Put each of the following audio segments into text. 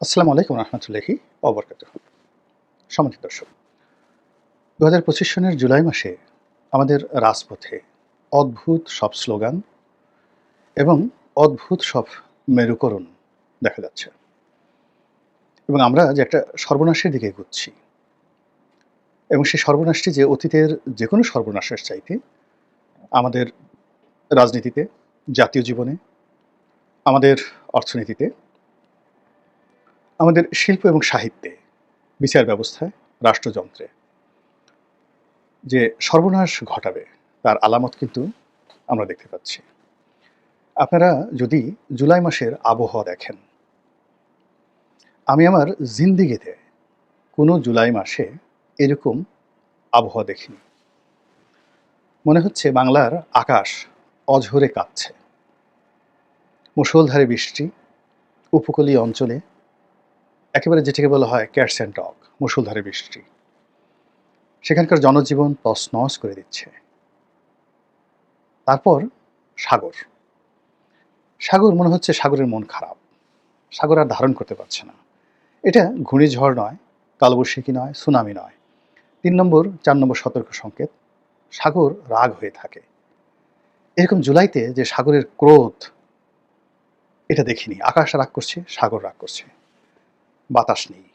আসসালামু আলাইকুম রহমতুল্লাহি ওবরকাতুহ। সম্মানিত দর্শক, ২০২৫ সনের জুলাই মাসে আমাদের রাজপথে অদ্ভুত সব স্লোগান এবং অদ্ভুত সব মেরুকরণ দেখা যাচ্ছে এবং আমরা যে একটা সর্বনাশের দিকে এগুচ্ছি এবং সেই সর্বনাশটি যে অতীতের যে কোনো সর্বনাশের চাইতে আমাদের রাজনীতিতে, জাতীয় জীবনে, আমাদের অর্থনীতিতে, আমাদের শিল্প এবং সাহিত্যে, বিচার ব্যবস্থায়, রাষ্ট্রযন্ত্রে যে সর্বনাশ ঘটাবে তার আলামত কিন্তু আমরা দেখতে পাচ্ছি। আপনারা যদি জুলাই মাসের আবহাওয়া দেখেন, আমি আমার জিন্দেগিতে কোনো জুলাই মাসে এরকম আবহাওয়া দেখিনি। মনে হচ্ছে বাংলার আকাশ অঝরে কাঁপছে। মুষলধারে বৃষ্টি, উপকূলীয় অঞ্চলে একেবারে যেটাকে বলা হয় ক্যাটস অ্যান্ড ডগ, মুষলধারে বৃষ্টি। সেখানকার জনজীবন তছনছ করে দিচ্ছে। তারপর সাগর। সাগর মনে হচ্ছে সাগরের মন খারাপ। সাগর আর ধারণ করতে পারছে না। এটা ঘূর্ণিঝড় নয়, কালবৈশাখী নয়, সুনামি নয়। ৩ নম্বর, ৪ নম্বর সতর্ক সংকেত, সাগর রাগ হয়ে থাকে। এরকম জুলাইতে যে সাগরের ক্রোধ, এটা দেখিনি। আকাশ রাগ করছে, সাগর রাগ করছে। বাতাস নেই।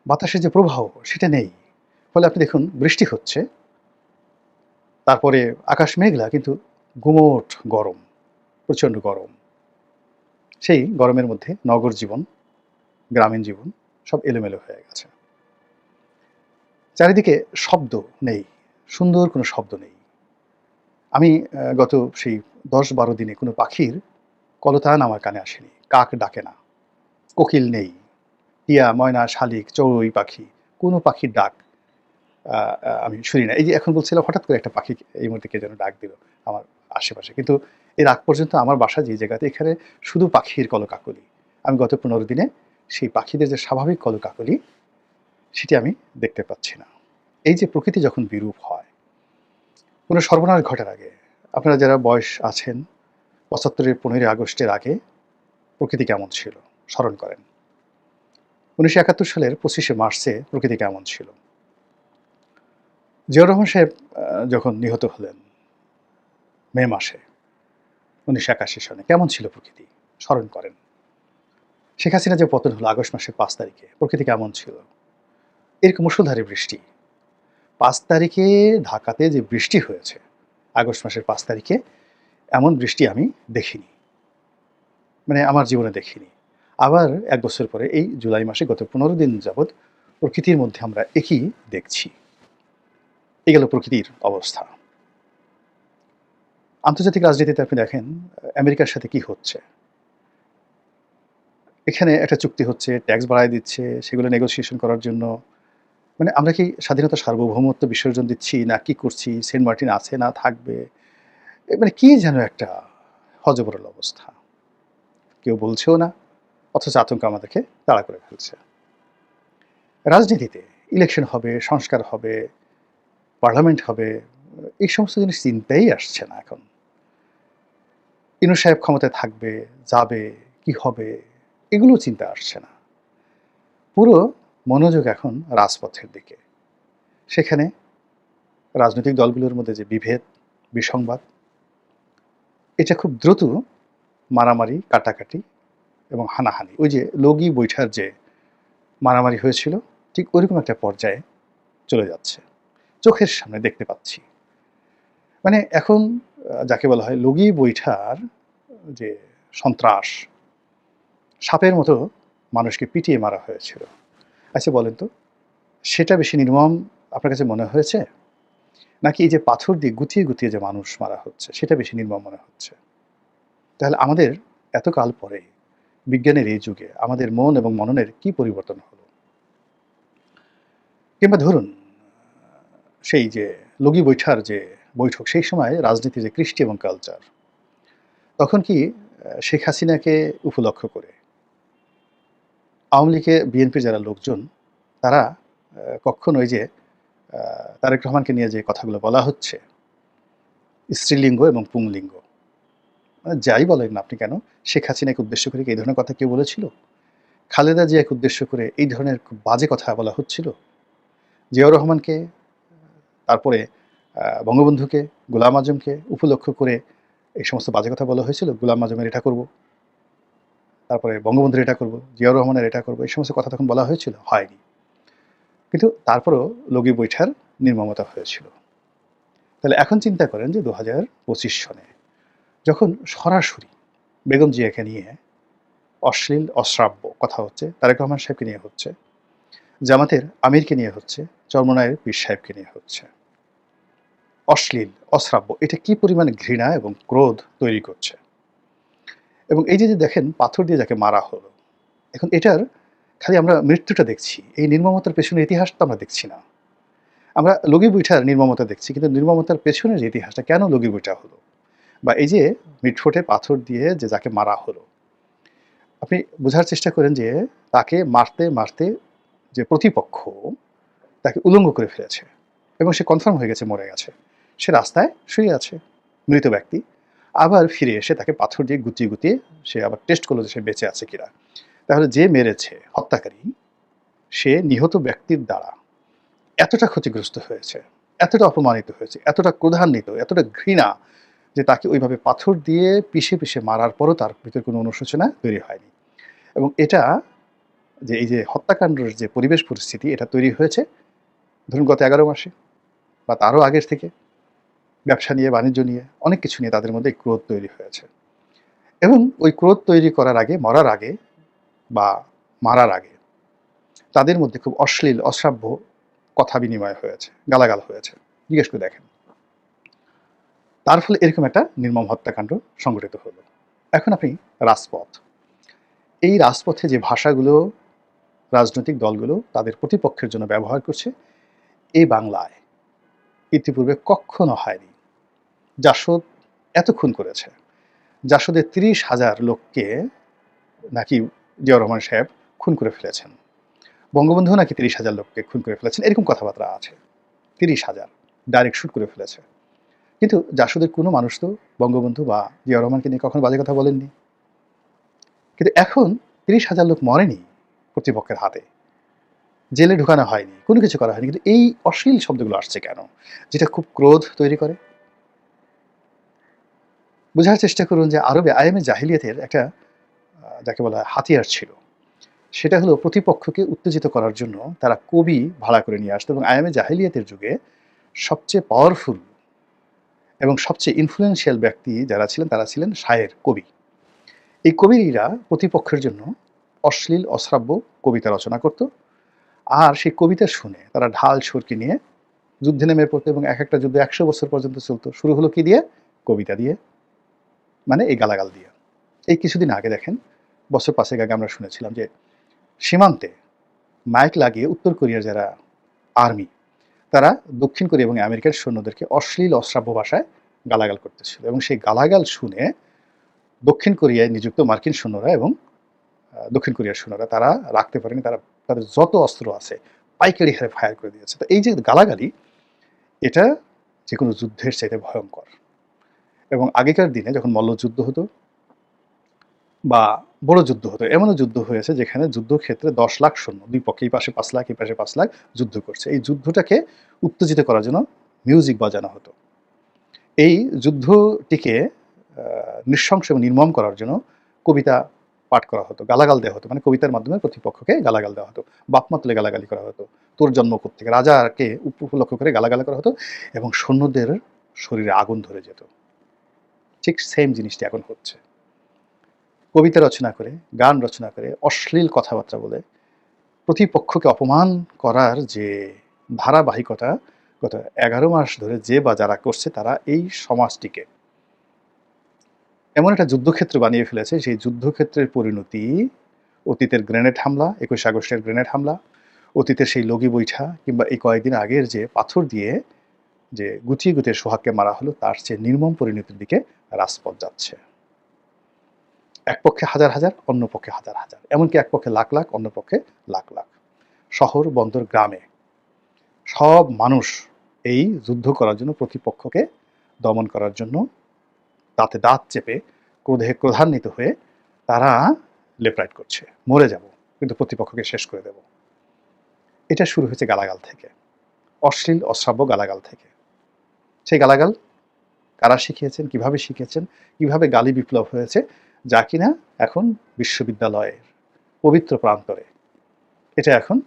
বাতাসের যে প্রবাহ, সেটা নেই। ফলে আপনি দেখুন বৃষ্টি হচ্ছে, তারপরে আকাশ মেঘলা কিন্তু গুমোট গরম, প্রচণ্ড গরম। সেই গরমের মধ্যে নগর জীবন, গ্রামীণ জীবন সব এলোমেলো হয়ে গেছে। চারিদিকে শব্দ নেই, সুন্দর কোনো শব্দ নেই। আমি গত সেই ১০-১২ দিনে কোনো পাখির কলতান আমার কানে আসেনি। কাক ডাকে না, কোকিল নেই, টিয়া, ময়না, শালিক, চড়ুই পাখি, কোনো পাখির ডাক আ আ আমি শুনি না। এই যে এখন বলছিলাম হঠাৎ করে একটা পাখি এই মুহূর্তে কে যেন ডাক দিল আমার আশেপাশে। কিন্তু এর আগ পর্যন্ত আমার বাসা যে জায়গাতে, এখানে শুধু পাখির কলকাকলি। আমি গত ১৫ দিনে সেই পাখিদের যে স্বাভাবিক কলকাকলি, সেটি আমি দেখতে পাচ্ছি না। এই যে প্রকৃতি যখন বিরূপ হয়, কোনো সর্বনাশ ঘটার আগে, আপনারা যারা বয়স আছেন ৭৫-এর ১৫ই আগস্টের আগে প্রকৃতি কেমন ছিল স্মরণ করেন। ১৯৭১ সালের ২৫শে মার্চে প্রকৃতি কেমন ছিল। জিয়াউর রহমান সাহেব যখন নিহত হলেন মে মাসে ১৯৮১ সনে, কেমন ছিল প্রকৃতি স্মরণ করেন। শেখ হাসিনা যে পতন হলো আগস্ট মাসের ৫ তারিখে, প্রকৃতি কেমন ছিল। এরকম মুষলধারে বৃষ্টি। ৫ তারিখে ঢাকাতে যে বৃষ্টি হয়েছে, আগস্ট মাসের ৫ তারিখে, এমন বৃষ্টি আমি দেখিনি। মানে আমার জীবনে দেখিনি। আবার ১ বছর পরে এই জুলাই মাসে গত ১৫ দিন যাবৎ প্রকৃতির মধ্যে আমরা একই দেখছি। এই গেল প্রকৃতির অবস্থা। আন্তর্জাতিক রাজনীতিতে আপনি দেখেন আমেরিকার সাথে কি হচ্ছে। এখানে একটা চুক্তি হচ্ছে, ট্যাক্স বাড়ায় দিচ্ছে, সেগুলো নেগোসিয়েশন করার জন্য। মানে আমরা কি স্বাধীনতার সার্বভৌমত্ব বিসর্জন দিচ্ছি না কি করছি? সেন্ট মার্টিন আছে না থাকবে? মানে কি যেন একটা হযবরল অবস্থা। কেউ বলছেও না, অথচ আতঙ্ক আমাদেরকে তাড়া করে ফেলছে। রাজনীতিতে ইলেকশন হবে, সংস্কার হবে, পার্লামেন্ট হবে, এই সমস্ত জিনিস চিন্তাই আসছে না এখন। ইনু সাহেব ক্ষমতায় থাকবে, যাবে, কি হবে, এগুলোও চিন্তা আসছে না। পুরো মনোযোগ এখন রাজপথের দিকে। সেখানে রাজনৈতিক দলগুলোর মধ্যে যে বিভেদ, বিসংবাদ, এটা খুব দ্রুত মারামারি, কাটাকাটি এবং হানাহানি। ওই যে লগি বৈঠার যে মারামারি হয়েছিল, ঠিক ওইরকম একটা পর্যায়ে চলে যাচ্ছে। চোখের সামনে দেখতে পাচ্ছি। মানে এখন যাকে বলা হয় লগি বৈঠার যে সন্ত্রাস, সাপের মতো মানুষকে পিটিয়ে মারা হয়েছিল। আচ্ছা বলেন তো, সেটা বেশি নির্মম আপনার কাছে মনে হয়েছে? নাকি এই যে পাথর দিয়ে গুঁতিয়ে, গুঁতিয়ে যে মানুষ মারা হচ্ছে, সেটা বেশি নির্মম মনে হচ্ছে? তাহলে আমাদের এতকাল পরে বিজ্ঞানের এই যুগে আমাদের মন এবং মননের কি পরিবর্তন হলো? কিংবা ধরুন সেই যে লগি বৈঠার যে বৈঠক, সেই সময় রাজনীতির যে কৃষ্টি এবং কালচার, তখন কি শেখ হাসিনাকে উপলক্ষ্য করে আওয়ামী লীগে বিএনপির যারা লোকজন, তারা কখনো ওই যে তারেক রহমানকে নিয়ে যে কথাগুলো বলা হচ্ছে, স্ত্রীলিঙ্গ এবং পুংলিঙ্গ, মানে যাই বলেন না আপনি কেন, শেখ হাসিনাকে উদ্দেশ্য করে কি এই ধরনের কথা কেউ বলেছিল? খালেদা জিয়াকে উদ্দেশ্য করে এই ধরনের খুব বাজে কথা বলা হচ্ছিল? জিয়াউর রহমানকে, তারপরে বঙ্গবন্ধুকে, গোলাম আজমকে উপলক্ষ করে এই সমস্ত বাজে কথা বলা হয়েছিল? গোলাম আজমের এটা করব, তারপরে বঙ্গবন্ধুর এটা করব, জিয়াউর রহমানের এটা করব, এই সমস্ত কথা তখন বলা হয়েছিল? হয়নি। কিন্তু তারপরেও লগি বৈঠার নির্মমতা হয়েছিল। তাহলে এখন চিন্তা করেন যে ২০২৫ সনে যখন সরাসরি বেগম জিয়াকে নিয়ে অশ্লীল অশ্রাব্য কথা হচ্ছে, তারেক রহমান সাহেবকে নিয়ে হচ্ছে, জামাতের আমিরকে নিয়ে হচ্ছে, চরমনায়ের পীর সাহেবকে নিয়ে হচ্ছে, অশ্লীল অশ্রাব্য, এটা কি পরিমাণে ঘৃণা এবং ক্রোধ তৈরি করছে। এবং এই যে দেখেন পাথর দিয়ে যাকে মারা হলো, এখন এটার খালি আমরা মৃত্যুটা দেখছি, এই নির্মমতার পেছনে ইতিহাস তো আমরা দেখছি না। আমরা লগি বৈঠার নির্মমতা দেখছি, কিন্তু নির্মমতার পেছনের যে ইতিহাসটা, কেন লগি বৈঠা হলো, বা এই যে মিটফোটে পাথর দিয়ে যে যাকে মারা হলো, আপনি বোঝার চেষ্টা করেন যে তাকে মারতে মারতে যে প্রতিপক্ষ তাকে উলঙ্গ করে ফেলেছে এবং সে কনফার্ম হয়ে গেছে মরে গেছে। সে রাস্তায় শুয়ে আছে, মৃত ব্যক্তি। আবার ফিরে এসে তাকে পাথর দিয়ে গুতিয়ে গুতিয়ে সে আবার টেস্ট করলো যে সে বেঁচে আছে কিনা। তাহলে যে মেরেছে, হত্যাকারী, সে নিহত ব্যক্তির দ্বারা এতটা ক্ষতিগ্রস্ত হয়েছে, এতটা অপমানিত হয়েছে, এতটা ক্রোধান্বিত, এতটা ঘৃণা, যে তাকে ওইভাবে পাথর দিয়ে পিষে পিষে মারার পরও তার ভিতরে কোনো অনুশোচনা তৈরি হয়নি। এবং এটা যে এই যে হত্যাকাণ্ডের যে পরিবেশ পরিস্থিতি, এটা তৈরি হয়েছে ধরুন গত ১১ মাসে বা তারও আগের থেকে। ব্যবসা নিয়ে, বাণিজ্য নিয়ে, অনেক কিছু নিয়ে তাদের মধ্যে ক্রোধ তৈরি হয়েছে। এবং ওই ক্রোধ তৈরি করার আগে, মরার আগে বা মারার আগে তাদের মধ্যে খুব অশ্লীল অশ্রাব্য কথা বিনিময় হয়েছে, গালাগাল হয়েছে। জিজ্ঞেস করে দেখেন। তার ফলে এরকম একটা নির্মম হত্যাকাণ্ড সংঘটিত হলো। এখন আপনি রাজপথ, এই রাজপথে যে ভাষাগুলো রাজনৈতিক দলগুলো তাদের প্রতিপক্ষের জন্য ব্যবহার করছে, এই বাংলায় ইতিপূর্বে কখনো হয়নি। জাসদ এত খুন করেছে, জাসদের ৩০,০০০ লোককে নাকি জিয়াউর রহমান সাহেব খুন করে ফেলেছেন, বঙ্গবন্ধু নাকি ৩০,০০০ লোককে খুন করে ফেলেছেন, এরকম কথাবার্তা আছে। ৩০,০০০ ডাইরেক্ট শুট করে ফেলেছে। কিন্তু জাসদের কোনো মানুষ তো বঙ্গবন্ধু বা জিয়াউর রহমানকে নিয়ে কখনো বাজে কথা বলেননি। কিন্তু এখন ৩০,০০০ লোক মরেনি কর্তৃপক্ষের হাতে, জেলে ঢুকানো হয়নি, কোনো কিছু করা হয়নি, কিন্তু এই অশ্লীল শব্দগুলো আসছে কেন, যেটা খুব ক্রোধ তৈরি করে। বোঝার চেষ্টা করুন যে আরবে আইএমএ জাহিলিয়াতের একটা যাকে বলা হয় হাতিয়ার ছিল। সেটা হলো প্রতিপক্ষকে উত্তেজিত করার জন্য তারা কবি ভাড়া করে নিয়ে আসতো। এবং আইএমএ জাহিলিয়াতের যুগে সবচেয়ে পাওয়ারফুল এবং সবচেয়ে ইনফ্লুয়েন্সিয়াল ব্যক্তি যারা ছিলেন, তারা ছিলেন শায়ের, কবি। এই কবিরা প্রতিপক্ষের জন্য অশ্লীল অশ্রাব্য কবিতা রচনা করত। আর সেই কবিতা শুনে তারা ঢাল ছুরকি নিয়ে যুদ্ধে নেমে পড়তো, এবং এক একটা যুদ্ধ ১০০ বছর পর্যন্ত চলতো। শুরু হলো কি দিয়ে? কবিতা দিয়ে, মানে এই গালাগাল দিয়ে। এই কিছুদিন আগে দেখেন, বছর ৫ আগে আমরা শুনেছিলাম যে সীমান্তে মাইক লাগিয়ে উত্তর কোরিয়ার যারা আর্মি, তারা দক্ষিণ কোরিয়া এবং আমেরিকার সৈন্যদেরকে অশ্লীল অশ্রাব্য ভাষায় গালাগাল করতেছিল। এবং সেই গালাগাল শুনে দক্ষিণ কোরিয়ায় নিযুক্ত মার্কিন সৈন্যরা এবং দক্ষিণ কোরিয়ার সৈন্যরা তারা রাখতে পারেনি, তারা তাদের যত অস্ত্র আছে পাইকারি হারে ফায়ার করে দিয়েছে। তো এই যে গালাগালি, এটা যে কোনো যুদ্ধের চাইতে ভয়ঙ্কর। এবং আগেকার দিনে যখন মল্লযুদ্ধ হতো বা বড় যুদ্ধ হতো, এমনও যুদ্ধ হয়েছে যেখানে যুদ্ধক্ষেত্রে ১০ লাখ সৈন্য, দুই পক্ষে, এই পাশে ৫ লাখ, এই পাশে ৫ লাখ যুদ্ধ করছে। এই যুদ্ধটাকে উত্তেজিত করার জন্য মিউজিক বাজানো হতো। এই যুদ্ধটিকে নৃশংস এবং নির্মম করার জন্য কবিতা পাঠ করা হতো, গালাগাল দেওয়া হতো, মানে কবিতার মাধ্যমে প্রতিপক্ষকে গালাগাল দেওয়া হতো, বাপমা তুলে গালাগালি করা হতো, তোর জন্ম কোত্থেকে, রাজাকে উপলক্ষ করে গালাগালি করা হতো, এবং সৈন্যদের শরীরে আগুন ধরে যেত। ঠিক সেম জিনিসটি এখন হচ্ছে। কবিতা রচনা করে, গান রচনা করে, অশ্লীল কথাবার্তা বলে প্রতিপক্ষকে অপমান করার যে ধারাবাহিকতা গত ১১ মাস ধরে যে বা যারা করছে, তারা এই সমাজটিকে এমন একটা যুদ্ধক্ষেত্র বানিয়ে ফেলেছে, সেই যুদ্ধক্ষেত্রের পরিণতি অতীতের গ্রেনেড হামলা, ২১ আগস্টের গ্রেনেড হামলা, অতীতের সেই লগি বৈঠা, কিংবা এই কয়েকদিন আগের যে পাথর দিয়ে যে গুটিয়ে গুটিয়ে সোহাগকে মারা হলো, তার চেয়ে নির্মম পরিণতির দিকে রাজপথ যাচ্ছে। এক পক্ষে হাজার হাজার, অন্য পক্ষে হাজার হাজার, এমনকি এক পক্ষে লাখ লাখ, অন্য পক্ষে লাখ লাখ। শহর, বন্দর, গ্রামে সব মানুষ এই যুদ্ধ করার জন্য, প্রতিপক্ষকে দমন করার জন্য দাঁতে দাঁত চেপে ক্রোধে ক্রোধান্বিত হয়ে তারা লেফট রাইট করছে, মরে যাব কিন্তু প্রতিপক্ষকে শেষ করে দেব। এটা শুরু হয়েছে গালাগাল থেকে, অশ্লীল অশ্রাব্য গালাগাল থেকে। সেই গালাগাল কারা শিখিয়েছেন, কিভাবে শিখিয়েছেন, কিভাবে গালি বিপ্লব হয়েছে, যা কিনা এখন বিশ্ববিদ্যালয়ের পবিত্র প্রান্তরে এটা এখন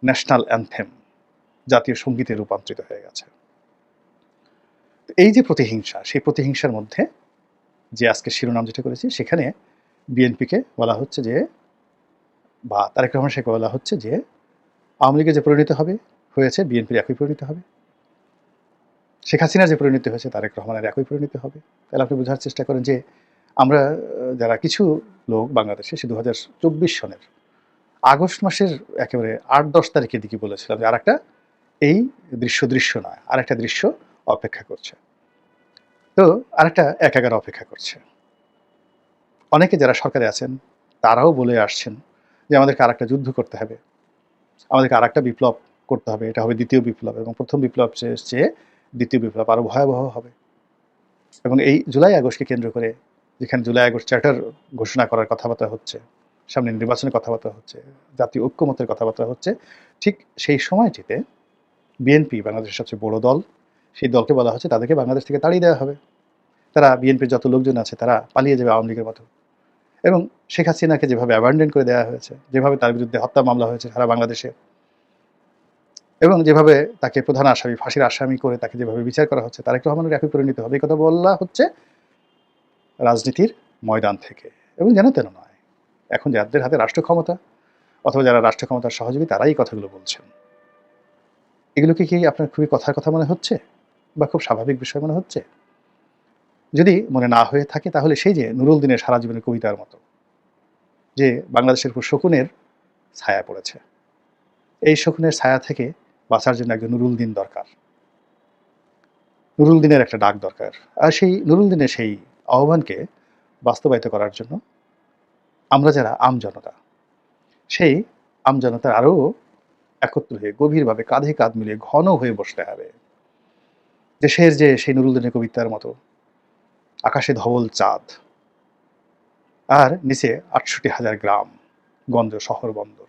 ন্যাশনাল অ্যানথেম, জাতীয় সঙ্গীতে রূপান্তরিত হয়ে গেছে। এই যে প্রতিহিংসা, সেই প্রতিহিংসার মধ্যে যে আজকে শিরোনাম যেটা করেছি, সেখানে বিএনপিকে বলা হচ্ছে যে, বা তারেক রহমান শেখকে বলা হচ্ছে যে আওয়ামী লীগে যে পরিণত হয়েছে বিএনপির একই পরিণত হবে, শেখ হাসিনার যে পরিণতি হয়েছে তারেক রহমানের একই পরিণতি হবে। তাহলে আপনি বোঝার চেষ্টা করেন যে আমরা যারা কিছু লোক বাংলাদেশে সে 2024 সনের আগস্ট মাসের একেবারে 8-10 তারিখের দিকে বলেছিলাম যে আর একটা এই দৃশ্য নয়, আর একটা দৃশ্য অপেক্ষা করছে। তো আরেকটা একাগার অপেক্ষা করছে। অনেকে যারা সরকারে আছেন তারাও বলে আসছেন যে আমাদেরকে আরেকটা যুদ্ধ করতে হবে, আমাদেরকে আরেকটা বিপ্লব করতে হবে, এটা হবে দ্বিতীয় বিপ্লব, এবং প্রথম বিপ্লব চেয়ে দ্বিতীয় বিপ্লব আরো ভয়াবহ হবে। এবং এই জুলাই আগস্টকে কেন্দ্র করে, যেখানে জুলাই আগস্ট চার্টার ঘোষণা করার কথাবার্তা হচ্ছে, সামনে নির্বাচনের কথাবার্তা হচ্ছে, জাতীয় ঐক্যমতের কথাবার্তা হচ্ছে, ঠিক সেই সময়টিতে বিএনপি বাংলাদেশের সবচেয়ে বড় দল, সেই দলকে বলা হচ্ছে তাদেরকে বাংলাদেশ থেকে তাড়িয়ে দেওয়া হবে। তারা বিএনপির যত লোকজন আছে তারা পালিয়ে যাবে আওয়ামী লীগের মতো। এবং শেখ হাসিনাকে যেভাবে অ্যাবান্ডন করে দেওয়া হয়েছে, যেভাবে তার বিরুদ্ধে হত্যা মামলা হয়েছে সারা বাংলাদেশে, এবং যেভাবে তাকে প্রধান আসামি, ফাঁসির আসামি করে তাকে যেভাবে বিচার করা হচ্ছে, তারেক রহমানের একই পরিণত হবে, এই কথা বলা হচ্ছে রাজনীতির ময়দান থেকে। এবং যেন তেন নয়, এখন যাদের হাতে রাষ্ট্র ক্ষমতা অথবা যারা রাষ্ট্র ক্ষমতার সহযোগী তারাই এই কথাগুলো বলছেন। এগুলোকে কি আপনার খুবই কথার কথা মনে হচ্ছে বা খুব স্বাভাবিক বিষয় মনে হচ্ছে? যদি মনে না হয়ে থাকে তাহলে সেই যে নুরুল দিনের সারা জীবনের কবিতার মতো, যে বাংলাদেশের উপর শকুনের ছায়া পড়েছে, এই শকুনের ছায়া থেকে বাঁচার জন্য একজন নুরুল দিন দরকার, নুরুল দিনের একটা ডাক দরকার। আর সেই নুরুল দিনের সেই আহ্বানকে বাস্তবায়িত করার জন্য আমরা যারা আমজনতা, সেই আমজনতার আরও একত্র হয়ে গভীরভাবে কাঁধে কাঁধ মিলিয়ে ঘন হয়ে বসতে হবে। দেশের যে সেই নুরুল দিনের কবিতার মতো আকাশে ধবল চাঁদ আর নিচে ৬৮,০০০ গ্রাম গঞ্জ শহর বন্দর,